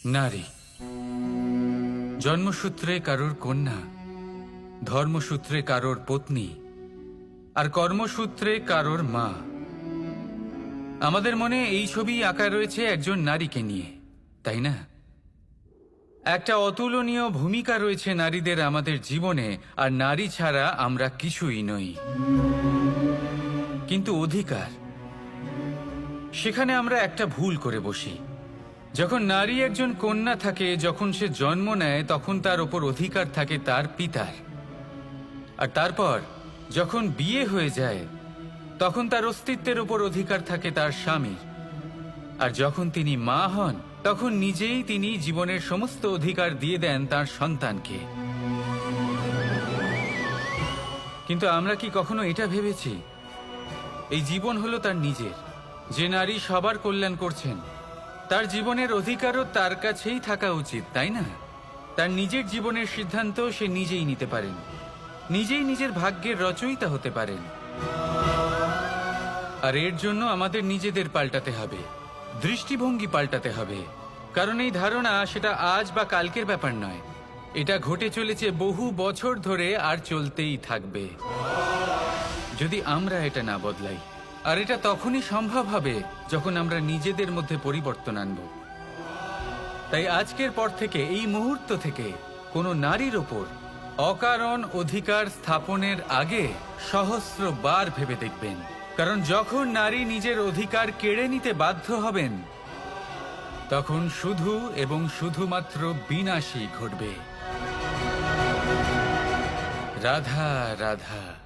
নারী জন্মসূত্রে কারোর কন্যা, ধর্মসূত্রে কারোর পত্নী, আর কর্মসূত্রে কারোর মা। আমাদের মনে এই ছবি আঁকা রয়েছে একজন নারীকে নিয়ে, তাই না? একটা অতুলনীয় ভূমিকা রয়েছে নারীদের আমাদের জীবনে, আর নারী ছাড়া আমরা কিছুই নই। কিন্তু অধিকার, সেখানে আমরা একটা ভুল করে বসি। যখন নারী একজন কন্যা থাকে, যখন সে জন্ম নেয়, তখন তার ওপর অধিকার থাকে তার পিতার। আর তারপর যখন বিয়ে হয়ে যায়, তখন তার অস্তিত্বের ওপর অধিকার থাকে তার স্বামীর। আর যখন তিনি মা হন, তখন নিজেই তিনি জীবনের সমস্ত অধিকার দিয়ে দেন তার সন্তানকে। কিন্তু আমরা কি কখনো এটা ভেবেছি এই জীবন হলো তার নিজের? যে নারী সবার কল্যাণ করছেন, তার জীবনের অধিকারও তার কাছেই থাকা উচিত, তাই না? তার নিজের জীবনের সিদ্ধান্ত সে নিজেই নিতে পারেন, নিজেই নিজের ভাগ্যের রচয়িতা হতে পারেন। আর এর জন্য আমাদের নিজেদের পাল্টাতে হবে, দৃষ্টিভঙ্গি পাল্টাতে হবে। কারণ এই ধারণা সেটা আজ বা কালকের ব্যাপার নয়, এটা ঘটে চলেছে বহু বছর ধরে, আর চলতেই থাকবে যদি আমরা এটা না বদলাই। আর এটা তখনই সম্ভব হবে যখন আমরা নিজেদের মধ্যে পরিবর্তন আনব। তাই আজকের পর থেকে, এই মুহূর্ত থেকে, কোনো নারীর ওপর অকারণ অধিকার স্থাপনের আগে সহস্রবার ভেবে দেখবেন। কারণ যখন নারী নিজের অধিকার কেড়ে নিতে বাধ্য হবেন, তখন শুধু এবং শুধুমাত্র বিনাশই ঘটবে। রাধা রাধা।